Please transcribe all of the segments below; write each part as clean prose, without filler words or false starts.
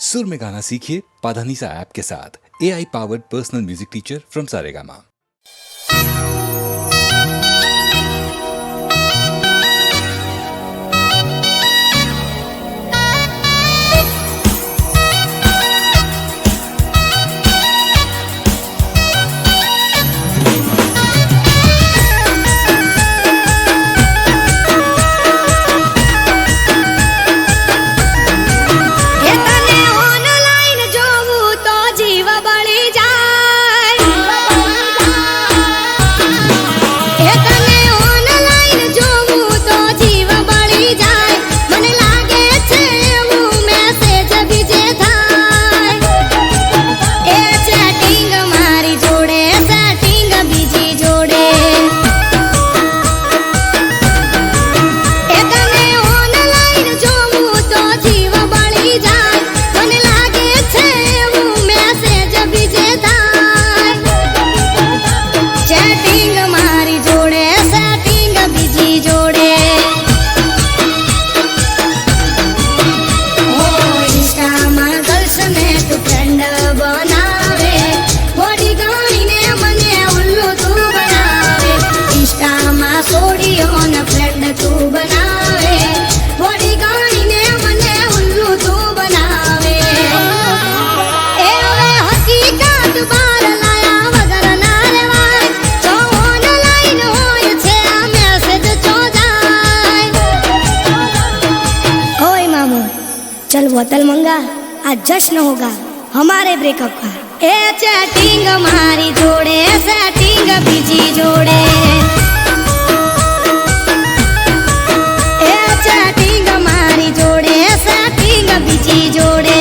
सुर में गाना सीखिए पाधानीसा ऐप के साथ। AI powered personal music teacher from Saregama. चल बोतल मंगा, आज जश्न होगा हमारे ब्रेकअप का। ए चैटिंग हमारी जोड़े, सेटिंग बिजी जोड़े। ए चैटिंग हमारी जोड़े, सेटिंग बिजी जोड़े।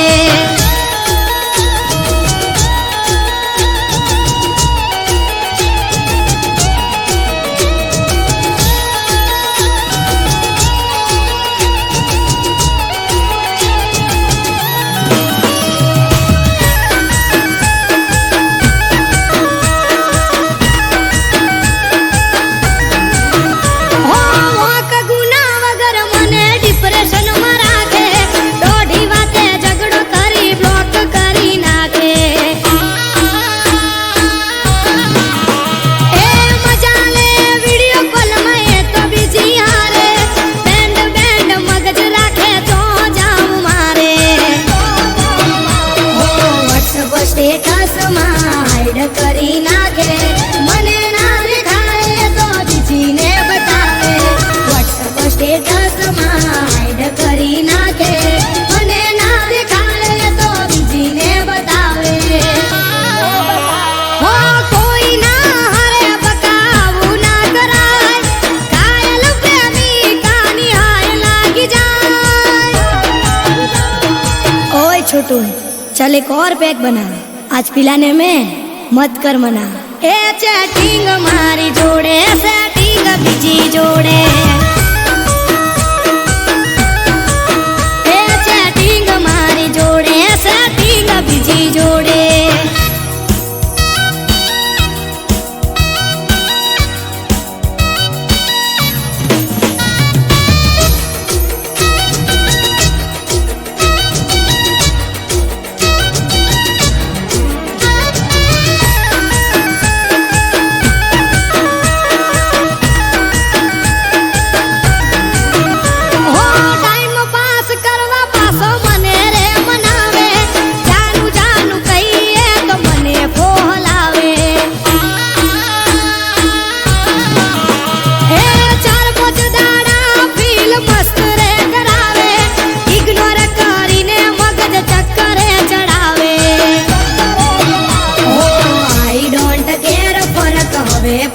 કરી નાખે મને ના દેખાય તો બીજીને બતાવે। WhatsApp સ્ટેટસ માં હાઈડ કરી નાખે મને ના દેખાય તો બીજીને બતાવે। હો કોઈ ના હારે બકાવું ના કરાય, કાયલ પ્રેમી કાની હાય લાગી જાય। ओए छोटू चल एक और पैक बना, आज पिलाने में मत कर मना। ए चैटिंग हमारी जोड़े, सेटिंग बिजी जोड़े। ए चैटिंग हमारी जोड़े, सेटिंग बिजी जोड़े।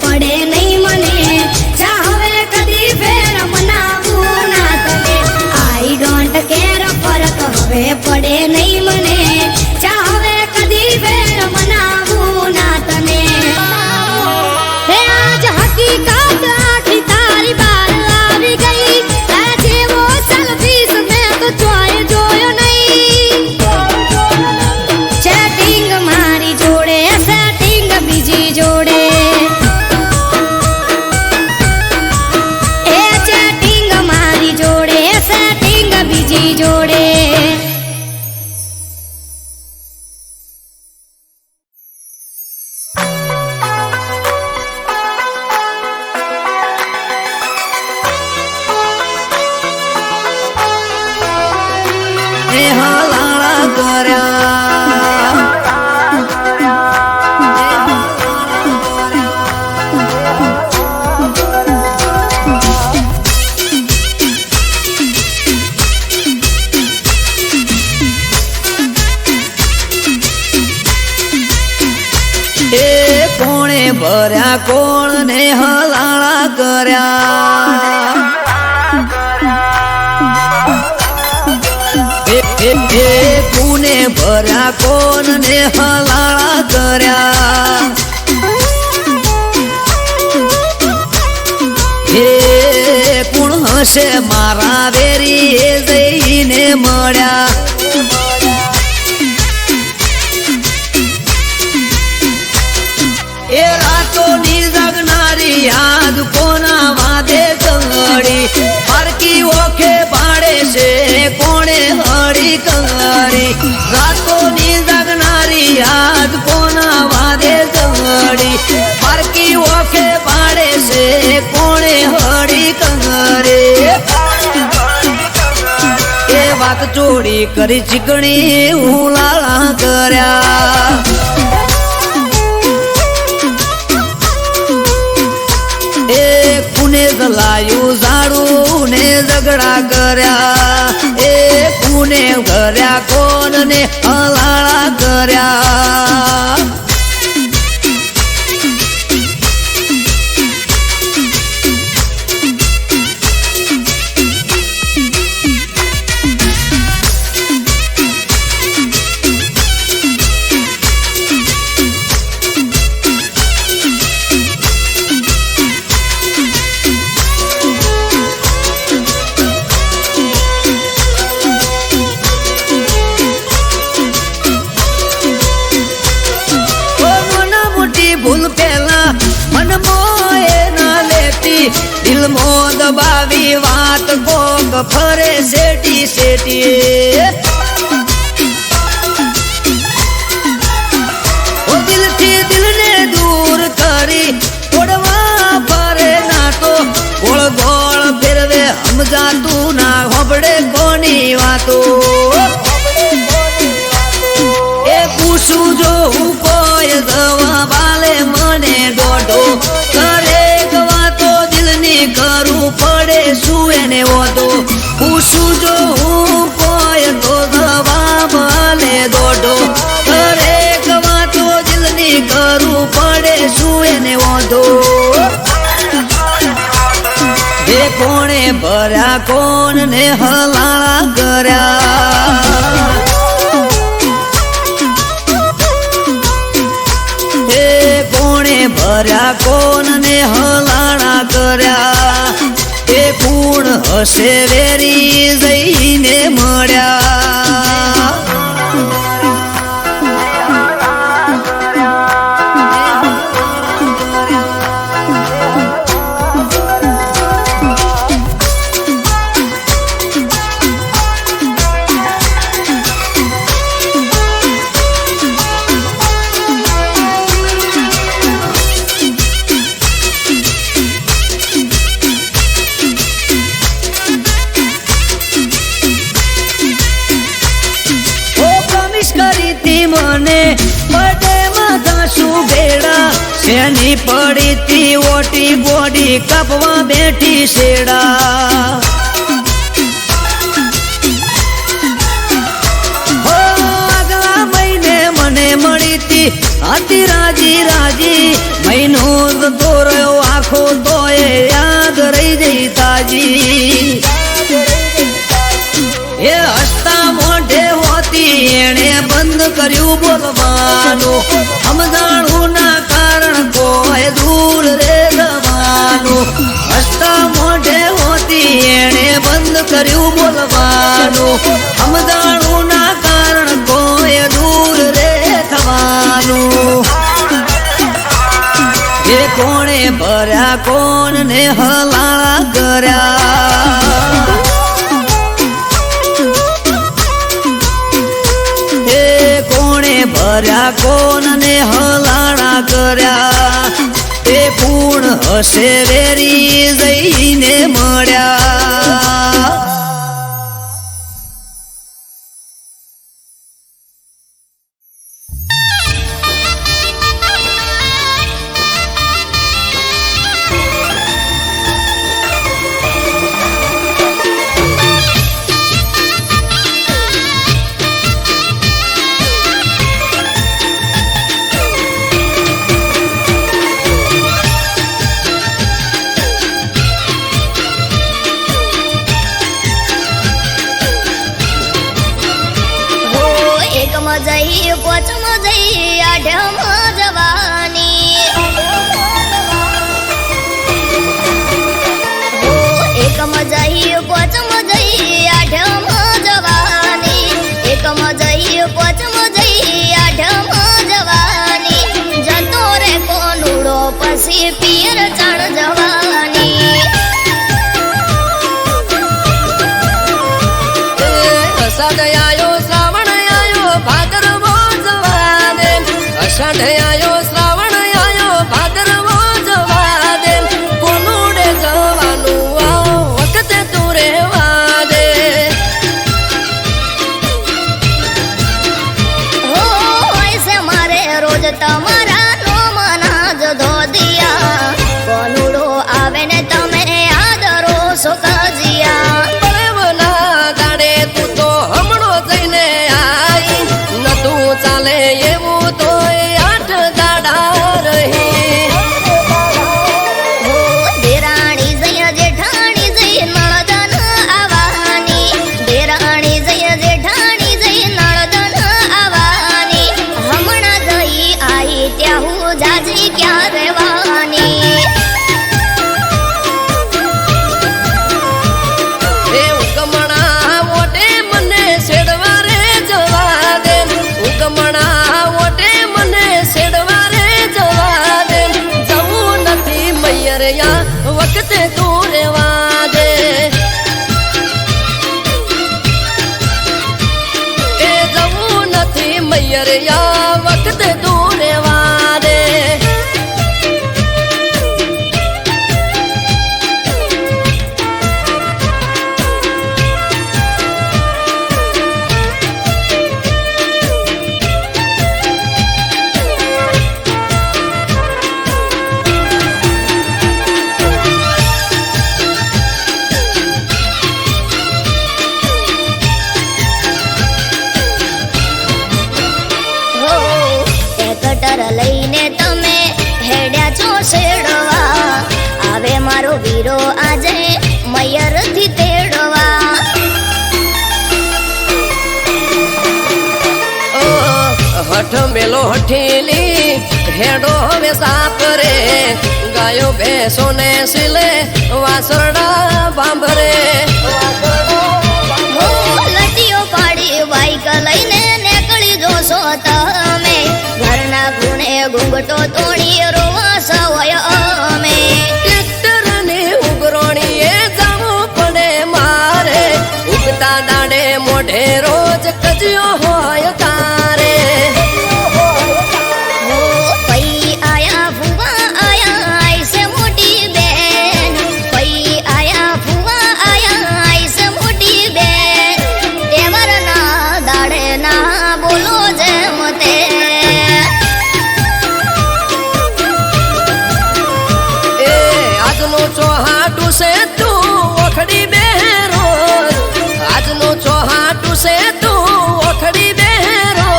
પડે નહીં મને ચાહવે કદી ફેર મનાવું ના તને। આઈ ડોન્ટ કેર ફરક હવે પડે નહીં મને ચાહવે કદી ફેર મનાવું ના તને। હે આજ હકીકત આખી તારી બાર આવી ગઈ, જેવો સેલ્ફીસ મેં તો જોયો નહીં। ચેટિંગ મારી જોડે, સેટિંગ બીજી જોડે। जोड़े કોણે ભર્યા કોણ ને હલાળા કર્યા કોને ભર્યા કોણ ને હલાળા કર્યા હે કોણ હશે મારા વેરી એ જઈને મળ્યા એ રાતોની જગનારી યાદ કોના વાદે કંગડી પારકી ઓખે ભાડે છે કોણે હળી કંગડી રાતોની જગનારી યાદ કોના વાદે કંગડી પારકી ઓખે ભાડે છે કોણે હળી કંગડી એ વાત ચોરી કરી ચીકણી ઉલાળા કર્યા કુને જલાયું ઝાડું ને ઝઘડા કર્યા એ કુને કર્યા કોણ ને હલાળા કર્યા ભૂલ પેલા મન મોએ ના લેતી દિલ મો દબાવી વાત કોક ફરે શેટી શેટી ઓ દિલથી દિલને દૂર કરી તોડવા ફરે ના તો ગોળ ગોળ ફેરવે સમજાતું ના હોબડે કોની વાતો એ પૂછું જો હું કોઈ દવા મને દોઢો દરેક વાતો દિલની કરું પડે શું એને વાતો પૂછું જો હું કોઈ તો દવા ભલે દોઢો દરેક વાતો દિલની કરું પડે શું એને વાંધો એ કોણે ભર્યા કોણ ને હલાળા કર્યા ભર્યા કોણ ને હલાળા કર્યા એ પૂર્ણ હશે વેરી જઈને મળ્યા મને બડે માથા શું ભેડા શેની પડી તી ઓટી બોડી કાપવા બેઠી શેડા આગલા મહિને મને મળી તી હતી રાજી રાજી મહિનો જતો રહ્યો આખો તો એ યાદ રહી જઈ તાજી એ હસતા મોઢે હોતી એણે બંધ કર્યું બોલવાનું સમજાણું ના કારણ કોઈ દૂર રે જવાનું હસતા મોઢે હોતી એણે બંધ કર્યું બોલવાનું સમજાણું ના કારણ કોઈ દૂર રે થવાનું એ કોણે ભર્યા કોણ ને હલાળા કર્યા ભર્યા કોણ ને હલાળા કર્યા એ પૂર્ણ હશે વેરી જઈને મળ્યા જઈ પોચમ જઈ આઢમ જવાની એકમ જઈ પોચમ જઈ આઢમ જવાની એકમ જઈ પોચમ જઈ આઢમ જવાની જતો રે કોનુડો પછી પિયર ચાણ જવાની અષાઢ આયો શ્રાવણ આયો ભાદરવો જવા દે અષાઢ આયો શ્રાવણ આયો ભાદરવો જવા દે કોનુડે જવાનું આ વખતે તું રહેવા દે હો હોય છે મારે રોજ તમારા નોમના જ ધોદિયા કોનુડો આવે ને તમે આદરો સુકજિયા બળવના દાડે તું તો હમણો જઈને આઈ નતું ચાલે એવું તો 8 દાડા રહી હો દેરાણી જય જેઠાણી જય નળદન આવવાની દેરાણી જય જેઠાણી જય નળદન આવવાની હમણાં જઈ આઈ ત્યાં હું જાજી ક્યાં રહેવાની એ ઉગમણા મોટે મને છેડવા રે જવા દે ઉગમણા મોટે મને છેડવા રે જવા દે જવું નથી મૈયરિયા વખતે તું રહેવા દે એ જવું નથી મૈયરિયા વખતે તું રહેવા દે હો ટ્રેક્ટર લઈને તમે હેડ્યા છો શેડવા આવે મારો વીરો આજે મયરથી તેડવા હઠ મેલો હઠીલી હેડો હવે સાપરે ગાયો ભેંસો ને સિલે વાસરડા બાંભરે હો લટીઓ પાડી બાઈક લઈને નીકળી જોશો તમે ઘરના ખૂણે ઘૂંઘટો તોડી રોવા સવય અમે ટ્રેક્ટર ને ઉગરોણીએ જવું પડે મારે ઉગતા દાડે મોઢે રોજ કજ્યો હોય તારે હો પઈ આયા ફુવા આયા આઈસે મોટી બેન પઈ આયા ફુવા આયા આઈસે મોટી બેન તેવરના દાડે ના બોલો જેમ તે એ આજનો ચોહાટું છે તું ઓખડી બેરો આજનો ચોહાટું છે તું ઓખડી બેરો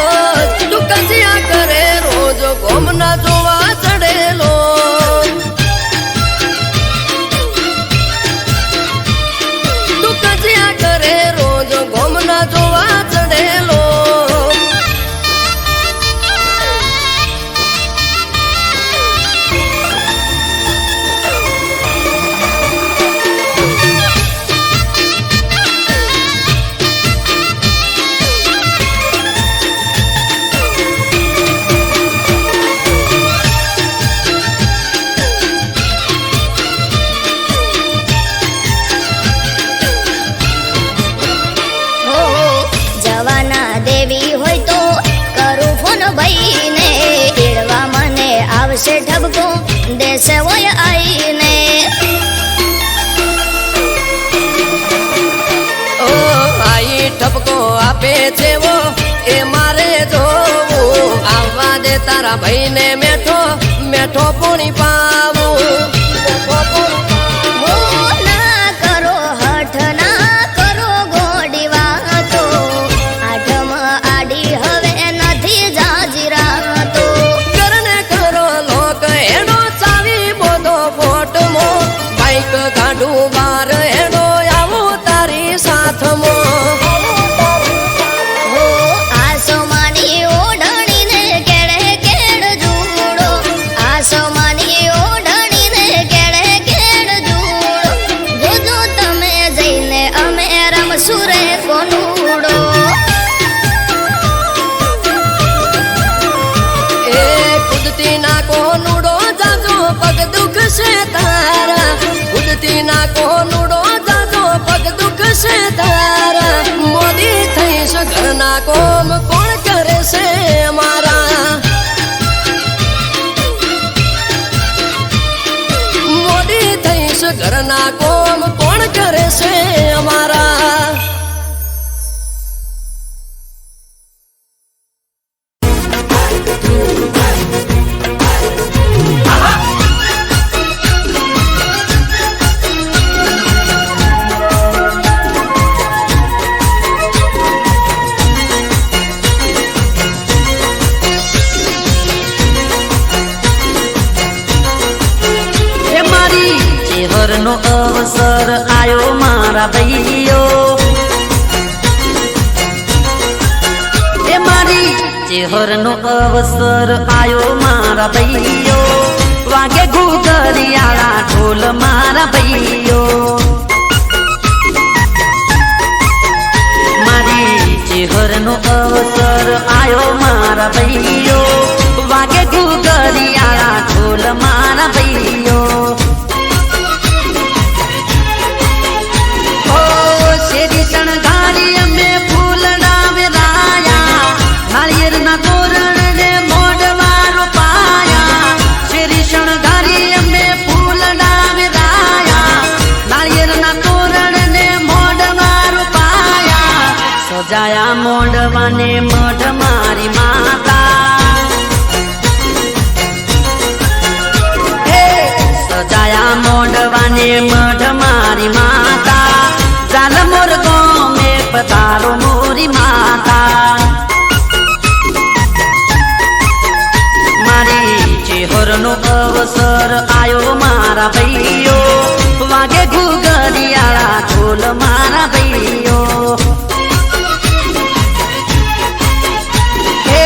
તું કજિયા કરે રોજ ગોમના જોવા ચડેલો તું કજિયા કરે રોજ ગોમના જોવા ચડેલો હો જવાના દેવી હોય તો કરું ફોન ભાઈને તેડવા મને આવશે ઠબકો દેશે હોય આઈને ઓ આઈ ઠપકો આપે છે વો એ મારે જોવું આવવા દે તારા ભાઈને મેઠો મેઠો પૂણી પાવું હો ના કરો હઠ ના કરો ગોડી વાતો આઠમ આડી હવે નથી જાજી રાતો કરને કરો લોક એનો ચાવી બોધો ફોટમો બાઈક ગાડું બાર એનો આવું તારી સાથમો હો આસો માની તૂટી ના કોનુડો જાજો પગ દુખશે તારા મોદી થઈશ ઘરના કોમ કોણ કરે છે મારા મોદી થઈશ ઘરના કોમ કોણ કરે છે અમારા નો અવસર આયો મારા ભાઈઓ એ મારી ચેહરનો અવસર આયો મારા ભાઈઓ વાગે ઘૂઘરિયાળા ઢોલ મારા ભાઈઓ મારી ચેહરનો અવસર આયો મારા ભાઈઓ વાગે ઘૂઘરિયાળા ઢોલ મારા ભાઈઓ શણગારી અમે ફૂલડા વેરાયા નાળિયેરના તોરણ ને મોઢવા રોપાયા શેરી શણગારી અમે ફૂલડા વેરાયા નાળિયેરના તોરણ ને મોઢવા રોપાયા સજાયા મોઢવાને મઢ મારી માતા સજાયા મોઢવાને મઢ મારી માતા ચાલ મોર ગોમે પધારો મોરી માતા મારી ચેહરનો અવસર આયો મારા ભાઈઓ વાગે ઘૂઘરિયાળા ઢોલ મારા ભાઈઓ હે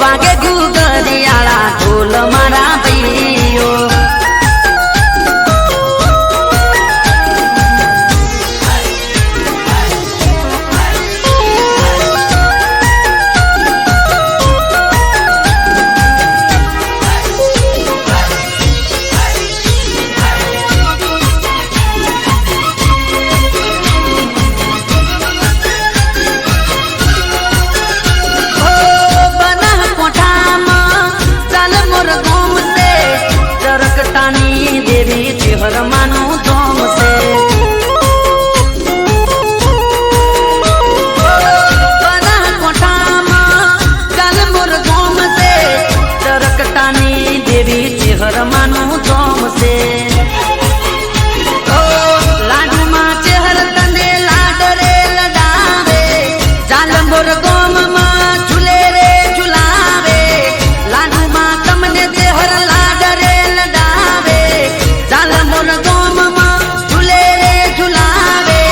વાગે ઘૂઘરિયાળા ઢોલ મારા ભાઈઓ ચેહરમાનું ધોમ છે બનાસકાંઠામાં ચાલ મોર ધોમ છે ચરકટાની દેવી ચેહરમાનું ધોમ છે લાડુમાં ચેહર તને લાડ રે લડાવે ચાલ મોર ગોમમાં ઝૂલે રે ઝુલાવે લાડુમાં તમને ચેહર લાડ રે લડાવે ચાલ મોર ગોમમાં ઝૂલે રે ઝુલાવે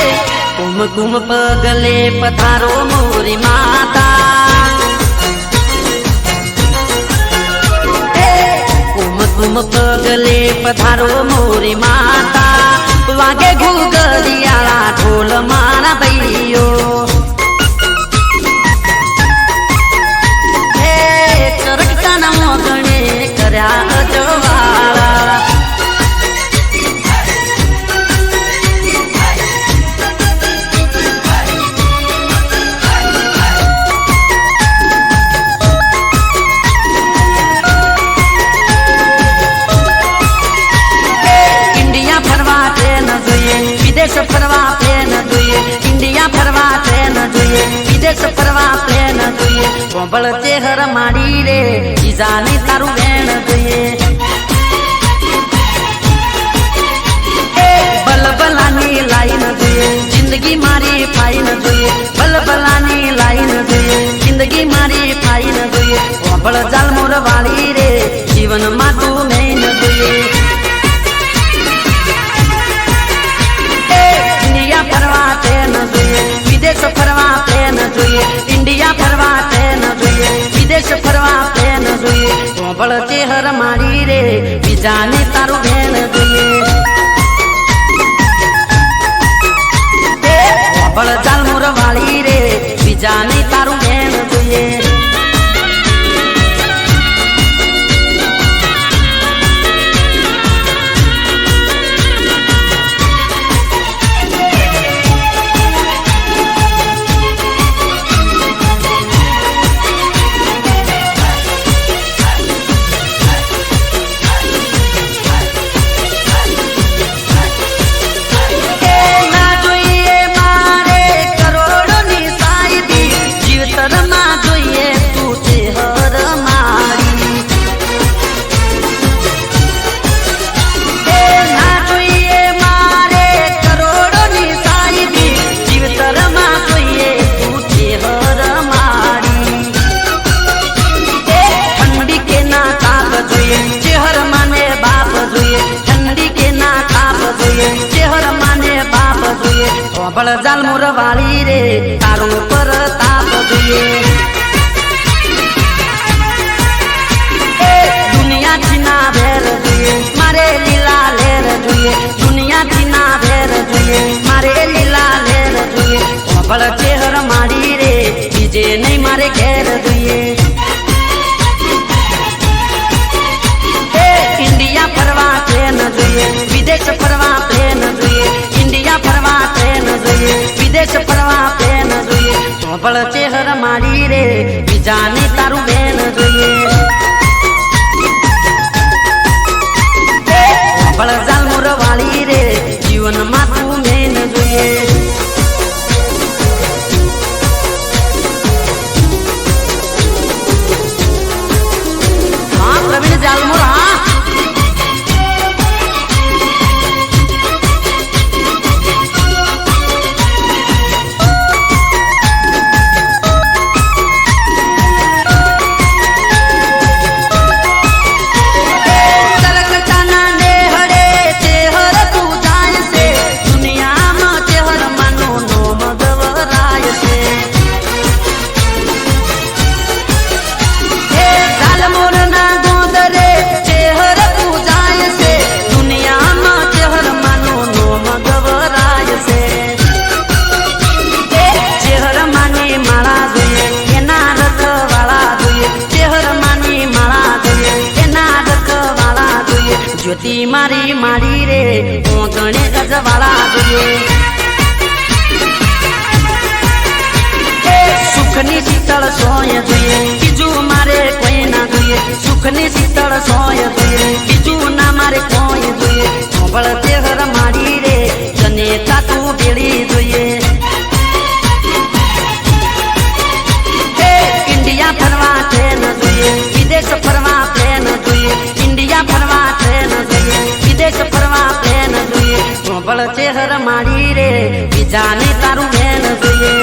કુમ કુમ પગલે પધારો મોરી માતા કુમ કુમ પગલે પધારો મોરી માતા વાગે ઘૂઘરિયાળા ઢોલ મારા ભાઈઓ હે ચરકટાના મોગણે કર્યા અજવાળા વિદેશ ફરવા પ્લેન જોઈએ ઇન્ડિયા ફરવા પ્લેન જોઈએ વિદેશ ફરવા પ્લેન જોઈએ કોંબળ ચેહર માડી રે જીજાની તારું વેણ જોઈએ બલબલાની લાઈન જોઈએ જિંદગી મારી ફાઈન જોઈએ બલબલાની લાઈન જોઈએ જિંદગી મારી ફાઈન જોઈએ કોંબળ જાલ મોર વાળી રે જીવનમાં તું મેન જોઈએ ફરવા પ્લેન જોઈએ વિદેશ ફરવા પ્લેન જોઈએ ઇન્ડિયા ફરવા પ્લેન જોઈએ વિદેશ ફરવા પ્લેન જોઈએ કોંબળ ચેહર મારી રે બીજાને તારું ભેણ જોઈએ કોંબળ ચાલ મોર વાળી રે બીજાને તારું ભેણ જોઈએ હોંભળ જાલ મોર વાળી રે તારો પર તાપ જોઈએ દુનિયાથી ના ભેર જોઈએ મારે લીલા લેર જોઈએ દુનિયાથી ના ભેર જોઈએ મારે લીલા લેર જોઈએ હોંભળ ચહેર માડી રે બીજે નહીં મારે ઘેર જોઈએ ઇન્ડિયા ફરવા ટ્રેન જોઈએ વિદેશ ફરવા પ્લેન જોઈએ ઇન્ડિયા ફરવા ટ્રેન જોઈએ વિદેશ ફરવા પ્લેન જોઈએ હોંભળ ચહેર માડી રે બીજાને તારું બેન જોઈએ હોંભળ જાલ મોર વાળી રે જીવનમાં તું મેન જોઈએ હા પ્રવીણ જાલમોર હા જ્યોતિ મારી માડી રે ઓગણે ગજવાળા જોઈએ સુખની શીતળ સોય જોઈએ બીજું મારે કોઈ ના જોઈએ સુખની શીતળ સોય જોઈએ બીજું ના મારે કોઈ જોઈએ હોંભળ ચહેર માડી રે જનેતા તું ભેળી જોઈએ ઇન્ડિયા ફરવા ટ્રેન જોઈએ વિદેશ ફરવા પ્લેન જોઈએ ઇન્ડિયા ફરવા ટ્રેન જોઈએ વિદેશ ફરવા પ્લેન જોઈએ હોંભળ ચહેર માડી રે બીજાને તારું બેન જોઈએ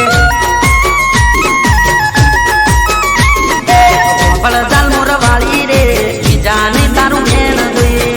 હોંભળ જાલ મોર વાળી રે બીજાને તારું બેન જોઈએ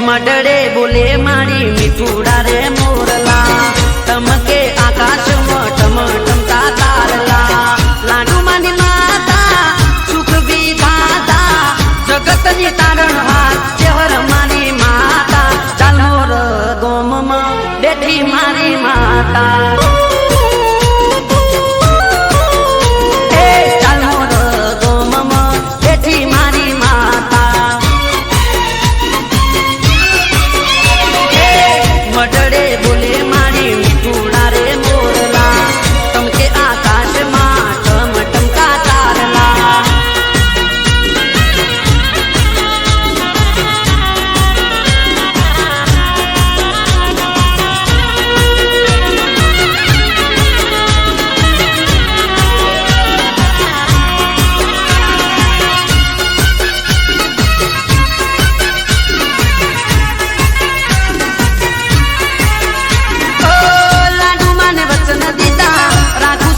મડડે બોલે મારી મીઠુડા રે મોરલા તમકે આકાશમાં ટમટમતા તારલા લાડુ માની માતા સુખ વિધાતા જગતની તારણહાર ચહેર મારી માતા ચાલ મોર ગોમમાં બેઠી મારી માતા ચાલ મોર ગોમમાં બેઠી મારી માતા મડડે બોલે મારી મીઠુડા રે મોરલા તમકે આકાશમાં ટમટમકા તારલા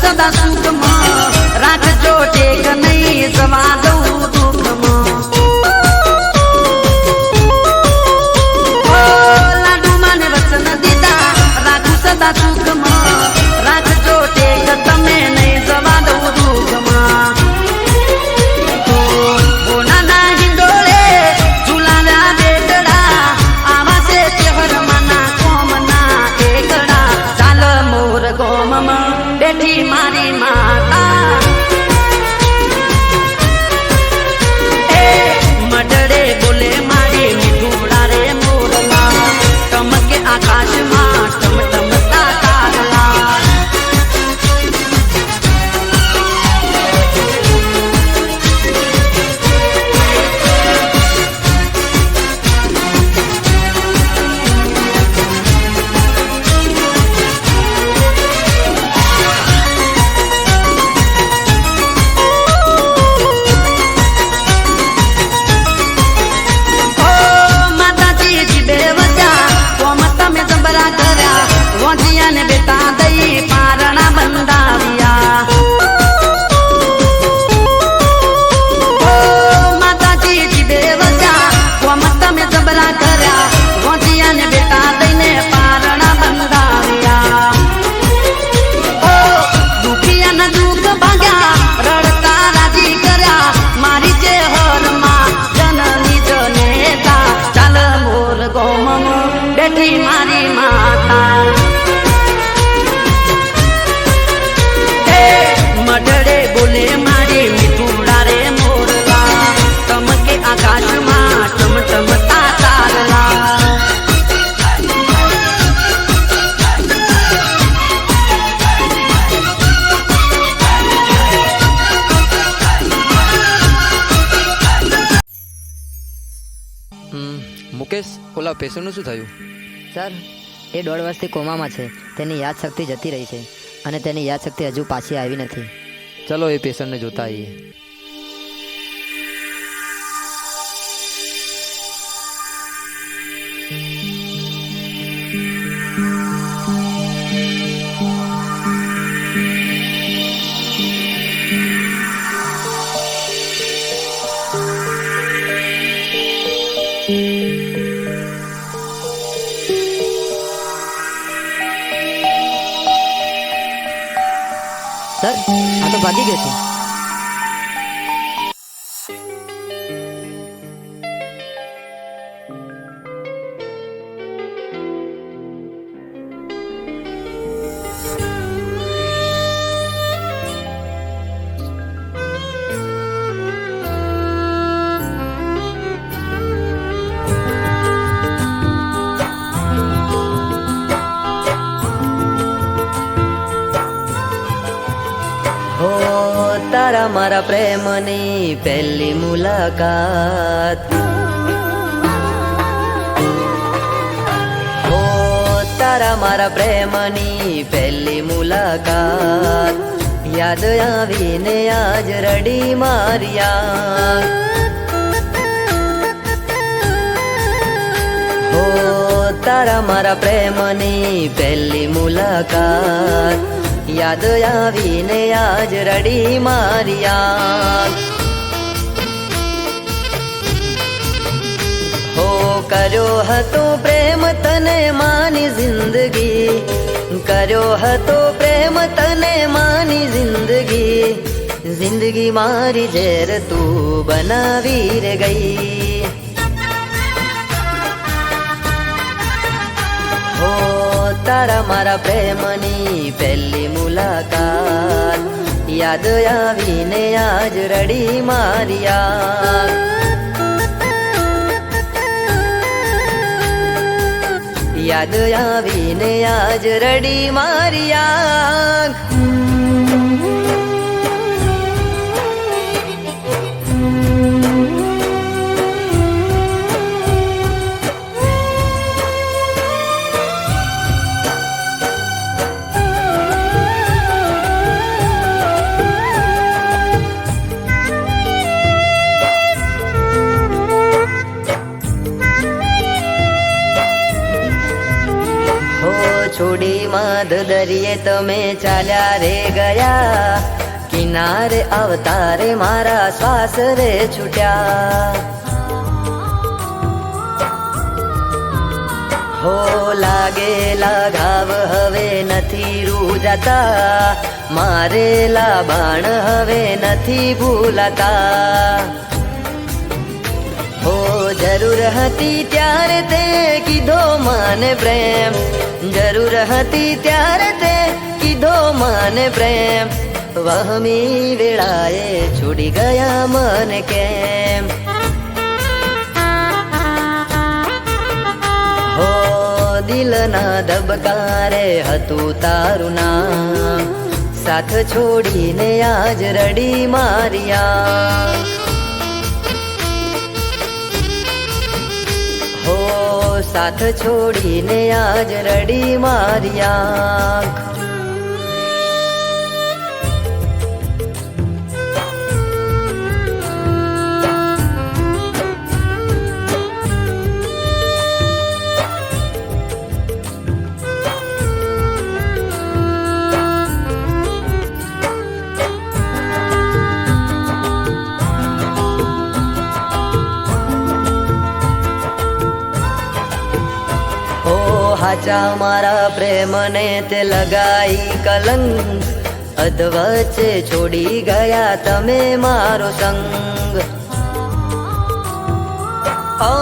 સુખમાં રાખજો ટેક નહીં જવા દઉં દુઃખમાં લાડુ માને વચન દીધા રાખું સદા સુખમાં રાખજો ટેક તમે નહીં જવા દઉં દુઃખમાં બોનાના હિંડોળે ઝુલાના બેટડા આવા છે ચહેર માના કોમના એકડા ચાલ મોર ગોમમાં બેઠી મારી માતા મડડે બોલે મારી મીઠુડા રે મોરલા મુકેશ, ઓલા પેશન્ટનું શું થયું? સર, એ 1.5 વર્ષથી કોમામાં છે. તેની યાદશક્તિ જતી રહી છે અને તેની યાદશક્તિ હજુ પાછી આવી નથી. ચલો એ પેશન્ટને જોતા આવીએ. સર, આ તો ભાગી ગયો છે. હો તારા મારા પ્રેમની પહેલી મુલાકાત, હો તારા મારા પ્રેમની પહેલી મુલાકાત, યાદ આવીને આજ રડી માર્યા. હો તારા મારા પ્રેમની પહેલી મુલાકાત, યાદ આવીને આજ રડી માર્યા. હો કર્યો હતો પ્રેમ તને માની જિંદગી, કર્યો હતો પ્રેમ તને માની જિંદગી, જિંદગી મારી ઝેર તું બનાવી રે ગઈ. હો તારા મારા પ્રેમની પહેલી મુલાકાત, યાદ આવીને આજ રડી માર્યા. યાદ આવીને આજ રડી માર્યા. છોડી માધ દરિયે તમે ચાલ્યા રે ગયા, કિનારે અવતારે મારા શ્વાસ રે છૂટ્યા. હો લાગેલા ઘાવ હવે નથી રૂજાતા, મારેલા બાણ હવે નથી ભૂલાતા. હો જરૂર હતી ત્યારે તે કીધો મને પ્રેમ, જરૂર હતી ત્યારે તે કીધો મને પ્રેમ, વહમી વેળાએ છોડી ગયા મને કેમ. હો દિલના ધબકારે હતું તારું નામ, સાથ છોડીને આજ રડી માર્યા. હો સાથ છોડીને આજ રડી માર્યા. હાચા મારા પ્રેમને તે લગાઈ કલંક, અધવચ્ચે છોડી ગયા તમે મારો સંગ. ઓ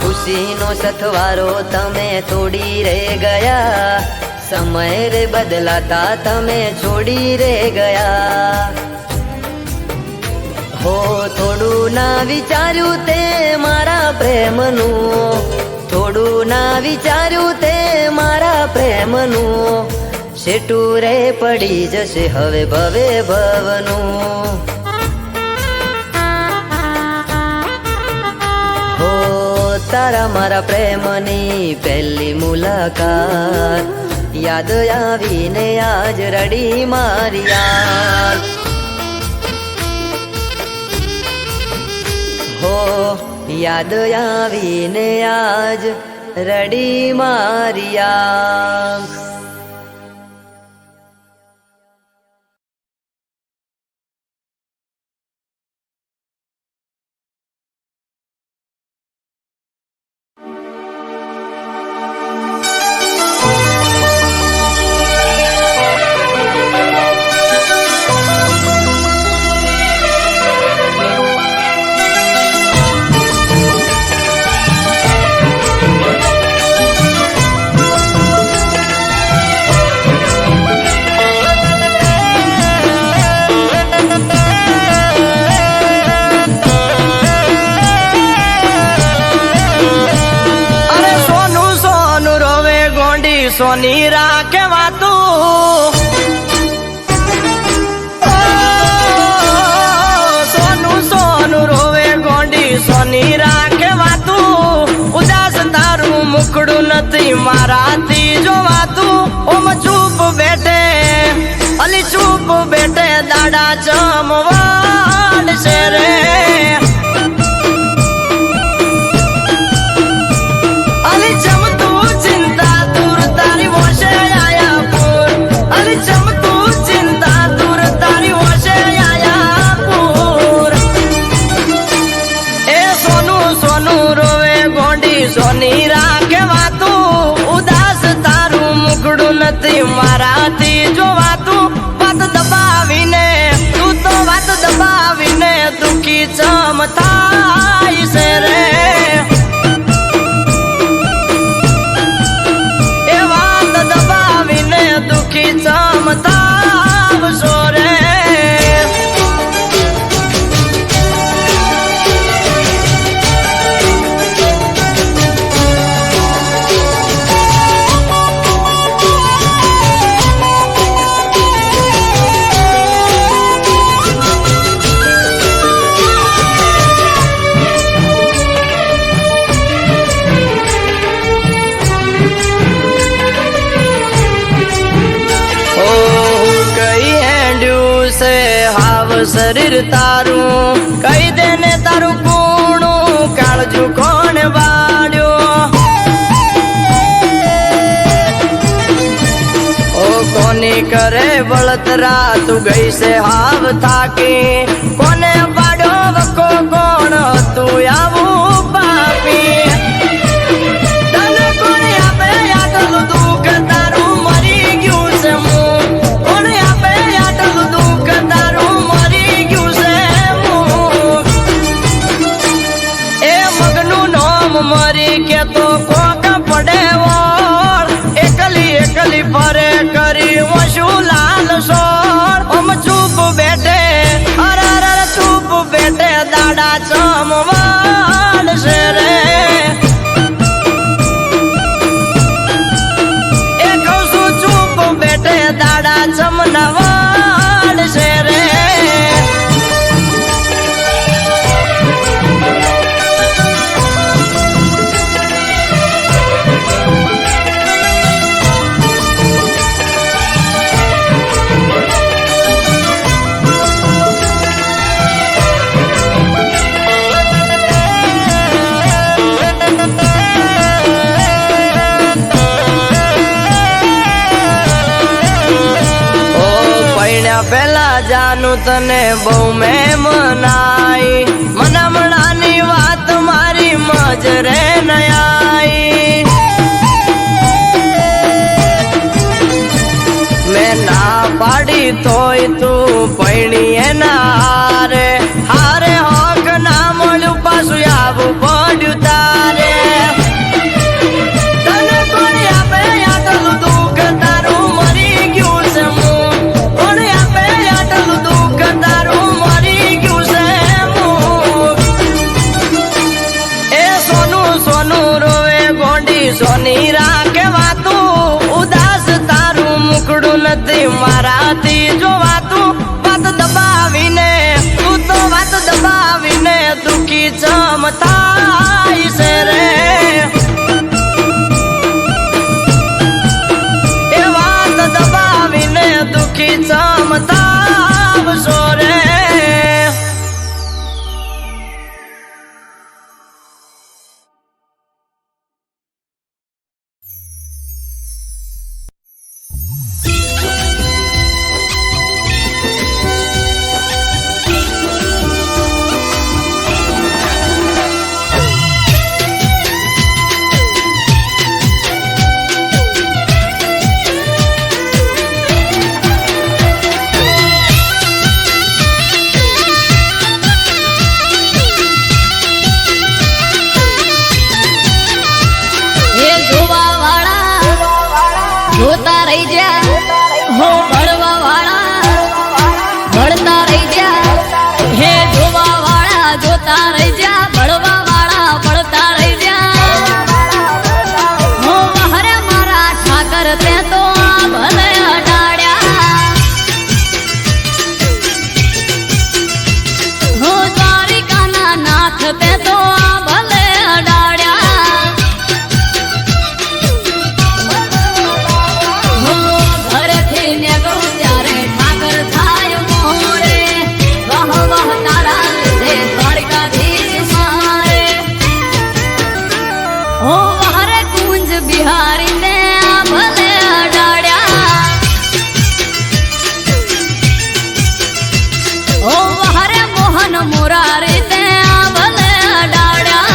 ખુશીનો સથવારો તમે તોડી રે ગયા, સમય રે બદલાતા તમે છોડી રે ગયા. હો થોડું ના વિચાર્યું તે મારા પ્રેમનું, થોડું ના વિચાર્યું તે મારા પ્રેમનું, શેટું રે પડી જશે હવે ભવે ભવનું. હો તારા મારા પ્રેમની પહેલી મુલાકાત યાદ આવીને આજ રડી મારી યાદ હો યાદ આવીને આજ રડી મારી યાદ સોની રાખે વાતું સોનું સોનું રોવે ગોંડી સોની રાખે વાતું ઉદાસ તારું મુખડું નથી મારાથી જોવાતું ઓમ ચૂપ બેઠે અલી ચૂપ બેઠે દાડા ચમવાડ છે રે અલી ચમતું ચિંતા દૂર તારી વોશે આયા પૂર અલી ચમતું ચિંતા દૂર તારી વોશે આયા પૂર એ સોનું સોનું રોવે ગોંડી સોની રાખે વાતું ઉદાસ તારું મુખડું નથી મારાથી જોવાતું વાત દબાવીને તું તો વાત દબાવીને દુખી ચમ થાય છે રે દુખી ચમતાવ સોરે શરીર તારું કહી દે ને તારું કુણું કાળજું કોણ વાળ્યો ઓ કોની કરે બળતરા તું ગઈ છે હાવ થાકી કોને પાડ્યો વકો કોણ તું આવું પાપી તને કોને આપે આટલું દુઃખ તારું મરી ગયું છે હું કોને આપે આટલું દુઃખ તારું મરી કે તો કોક પડે ઓર એકલી એકલી ફરે કરી વશું લાલ સોર ઓમ ચૂપ બેઠે અરે ચૂપ બેઠે દાડા ચમવાડ છે રે એ કહું છું ચૂપ બેઠે દાડા ચમનવાડ છે રે પેલા જાનું તને બહુ મેં મનાઈ મનામણાની વાત મારી મજરે નયાઈ મેં ના પાડી તોય તું પૈણી એના હારે હારે હોક ના મળ્યું પાછું આવું પડ્યું તારે તને કોણ આપે આટલું દુઃખ તારું મરી ગયું છે સોની રાખે વાતું ઉદાસ તારું મુખડું નથી મારાથી જોવાતું વાત દબાવીને તું તો વાત દબાવીને દુખી જમતાય છે રે એ વાત દબાવીને દુખી જમતાવશો રે જોતા રહી જા હો ભળવા વાળા ભળતા રહી જા હે જોવા વાળા જોતા રહી જા ભળવા વાળા ભળતા રહી જા હો હરે મારા ઠાકર તે તો આ ભલે અડાડ્યા હો દ્વારિકાના નાથ તે તો આ ભલે અડાડ્યા બિહારી ને ભલે અડાડ્યા ઓ હરે મોહન મોરારી તે ભલે અડાડ્યા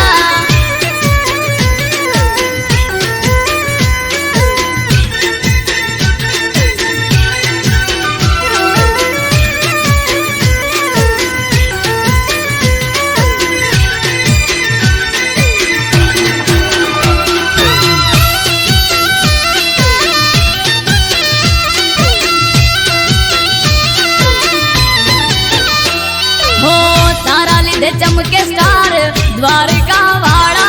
चमके स्टार द्वारिका वाला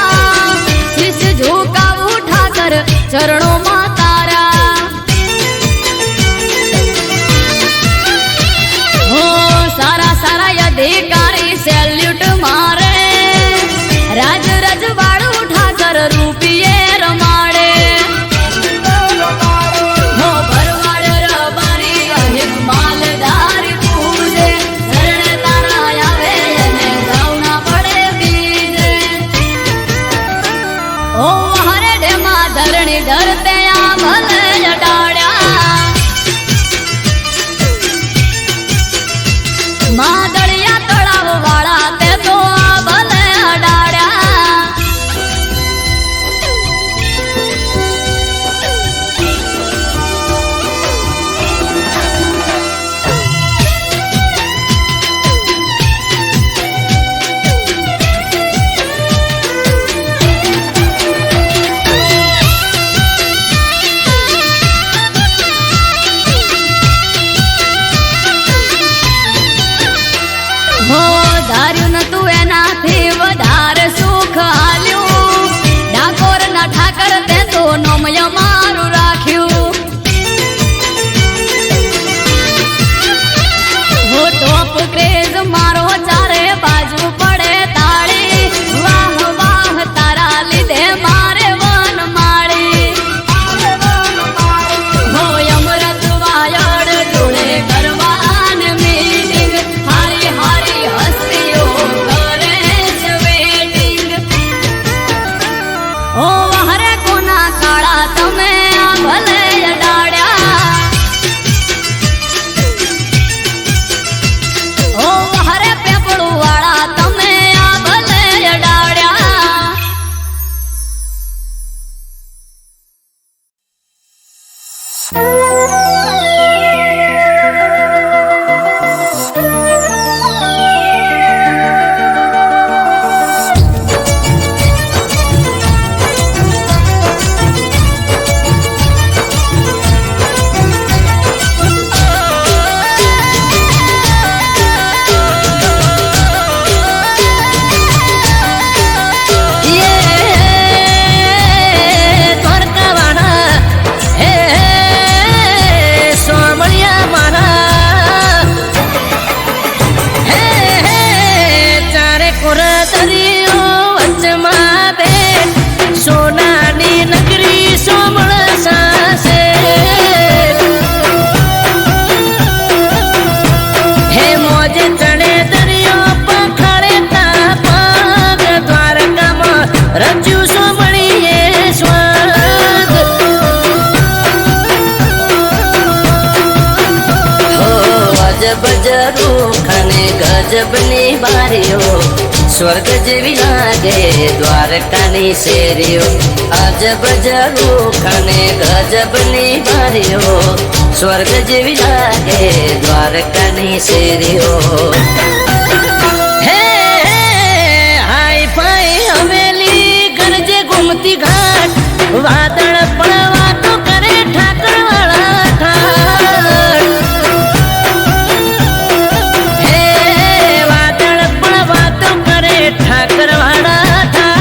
शीश झुकाऊ ठाकर चरणों में तारा हो सारा सारा अधिकारी सैल्यूट मारे राज रजवाड़ू ठाकर रूपिये रमाड़े हो भरवाड़ रबारी अहिक मालदारी पूजे शरण तारा आवे ओ हरे डेमा धरणी धरते आ भले अडाड्या मादड़िया तड़ाव वाला ते तो आ भले अडाड्या हो धार्યું નતું એનાથી વધારે સુખ આલ્યું ડાકોર ના ઠાકર તે તો નોમય મારું રાખ્યું હો ટોપ ક્રેઝ મારો ચારે બાજુ પડે તાળી વાહ વાહ તારા લીધે મારે વન માળી હો અમૃત વાયડ જોડે કરવાન મીટિંગ હારી હારી હસ્તીઓ કરે છે વેટિંગ ઓ હરે કોના કાળા તમે અજબ જરૂખ અને ગજબની બારીઓ, સ્વર્ગ જેવી લાગે દ્વારકાની શેરીઓ. અજબ જરૂખ અને ગજબની બારીઓ, સ્વર્ગ જેવી લાગે દ્વારકાની શેરીઓ. હે હાય ફાય હવેલી ગરજે ગુમતી ઘાટ, વાદળ પણ વાતો કરે ઠાકર વાળા ઠાઠ. હે વાદળ પણ વાતો કરે ઠાકર વાળા ઠાઠ.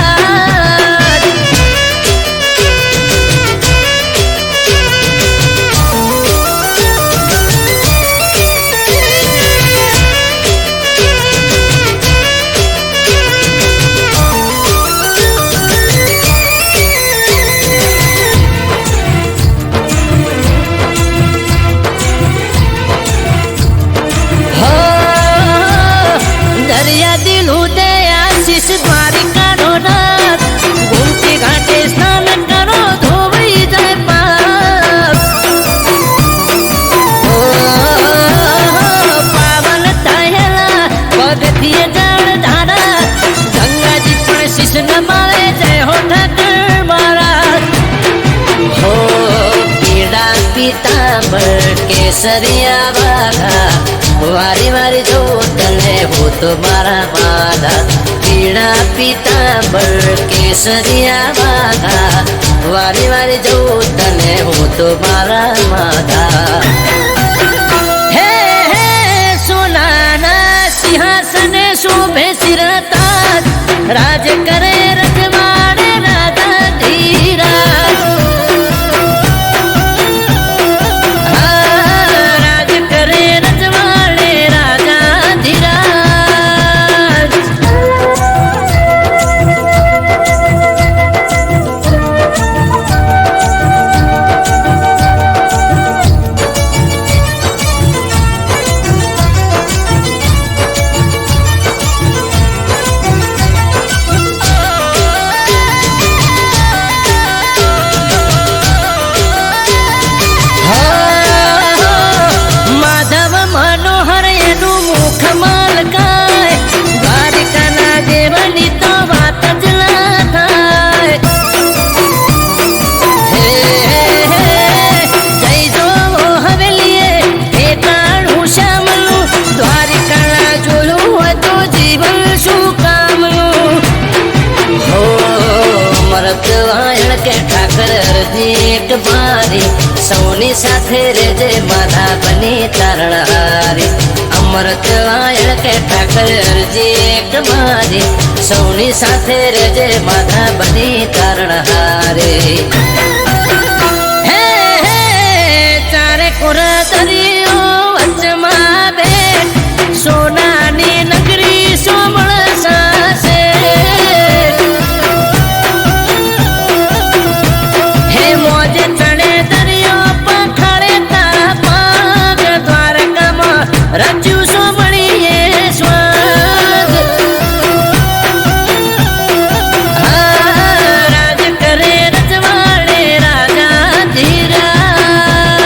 દરિયા દિલ ઉદય આશીષ દ્વારિકાનો નાથ, ગુમતી ઘાટે સ્નાન કરો ધોવાઈ જાય પાપ. પાવન થયેલા પગથિયે જળ ધારા, ગંગાજી પણ શીશ નમાવે જય હો ઠાકર મારા. હો પીડા પીતાંબર કેસરિયા વાઘા, વારી વારી જો તને હું તો મારા માધા. પીળા પીતાંબર કેસરિયા વાઘા, વારી વારી જો તને હું તો મારા માધા. હે હે સોનાના સિંહાસને શોભે શિરતાજ, રાજ કરે રજવાડે રાજા ધીરાજ. રાજ કરે રજવાડે રાજા ધીરાજ. માધવ મનોહર એનું મુખ માલકાય, દ્વારિકાના દેવની તો વાત જ ના થાય. હે જય જો હવેલીએ ઠેકાણું શ્યામનું, દ્વારિકાના જોયું હોય તો જીવન શું કામનું. હો મરત વાયણ કે ઠાકર અરજી એક બારી, સૌની સાથે રેજે માધા બની તારણહારી. અમૃત વાયણ કે ઠાકર અરજી એક બારી, સૌની સાથે રેજે માધા બની તારણહારી. હે હે ચારે કોર દરિયો વચમાં બેઠ, સોનાની નગરી સોમળ સાસે. હે મોજે ચણે દરિયો પખાડે તારા પાગ, દ્વારકામાં રચ્યું સોમણીએ સ્વાગ. રાજ કરે રજવાડે રાજા ધીરાજ.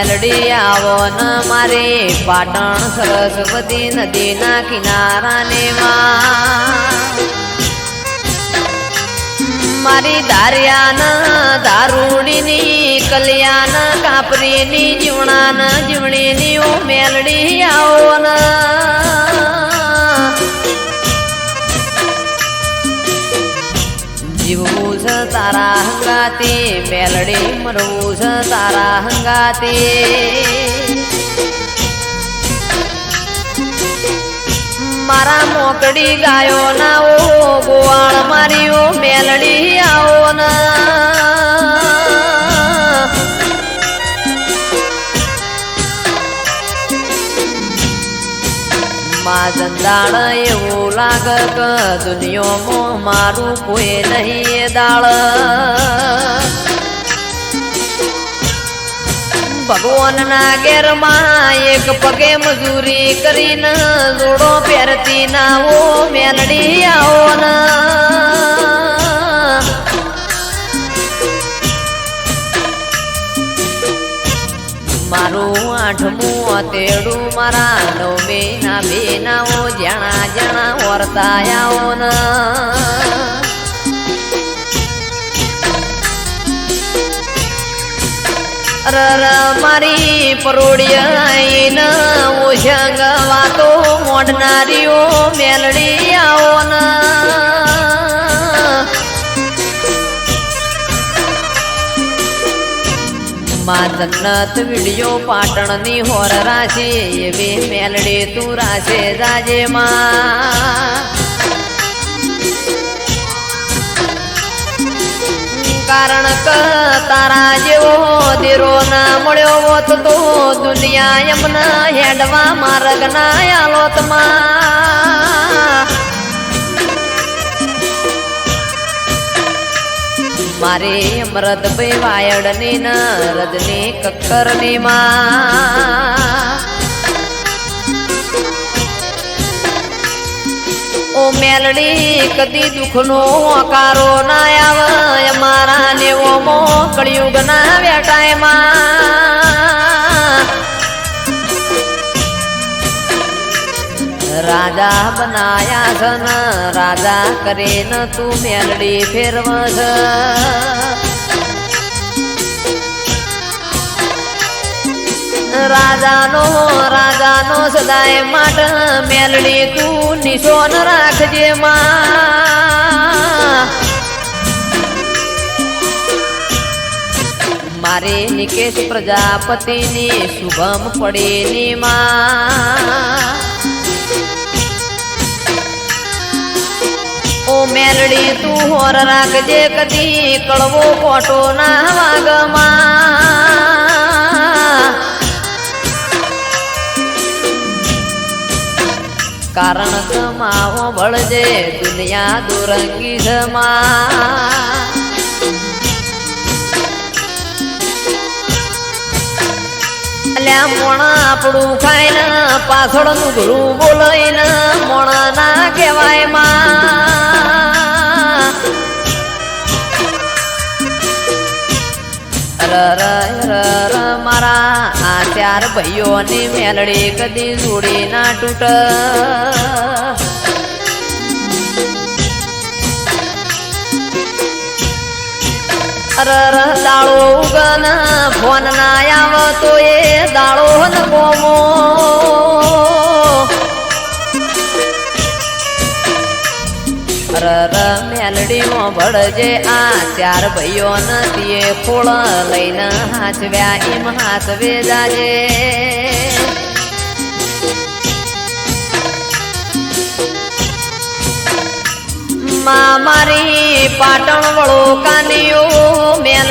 મેલડી આવો ન મારી પાટણ સરસ્વતી નદીના કિનારાને માં મારી ધાર્યાના દારૂડીની કલ્યાણ કાપરીની જીવણાના જીવણીની ઓ મેલડી આવો ન જીવવું છે તારા હંગાતી મેલડી મરવું છે તારા હંગાતી મારા મોકડી ગાયો ના ઓ ગોવાળ મારી ઓ મેલડી આવો ના માં જંદાળ એવું લાગ કે દુનિયામાં મારું કોઈ નહીં દાળ ભગવાનના ઘેરમાં એક પગે મજૂરી કરીને જોડો પહેરતી ના ઓ મેલડી આવો ના મારું આઠમું તેડું મારા નવમે ના બેના ઓ જણા જણા વર્તા આવો ના રર મારી પરોડિયાઈન ઓશંગ વાતો મોડનારીઓ મેલડી આવો માં જન્નત વિડિયો પાટણની હોર રાશે એવી મેલડી તું રાશે જાજે માં કારણ કે તારા જેવો દેરો ના મળ્યો હોત તો દુનિયા એમના હેડવા માર્ગ ના આલોત માં મારે અમરતભાઈ વાયડની ન રજની કક્કરની માં ઓ મેલડી કદી દુઃખનો હોકારો ના આવે મારા નેવો મો કળિયુગ ના વેટાય માં રાજા બનાયા છે ન રાજા કરે ન તું મેલડી ફેરવ છે રાજાનો સદાય માટે મેલડી તું નિશોન રાખજે માં મારે નિકેશ પ્રજાપતિની શુભમ પડેની માં ઓ મેલડી તું હોર રાખજે કદી કળવો કોટો ના વાગમાં કારણ કમાવો બળજે દુનિયા દુરંગી જમા અલ્યા મોણા આપણું ખાઈને પાછળનું ઘરું બોલાઈને મોણા ના કહેવાય માં રર મારા આ ચાર ભાઈઓની મેલડી કદી જોડી ના તૂટ દાળો ઉગન ફોન ના આવતો એ દાળો ન કોમો મેલડીમાં ભળજે આ ચાર ભાઈઓ નથી ખોળ લઈને હાચવ્યા એમ હાચવે જાજે માં મારી પાટણ વળો કાનીઓ મેલ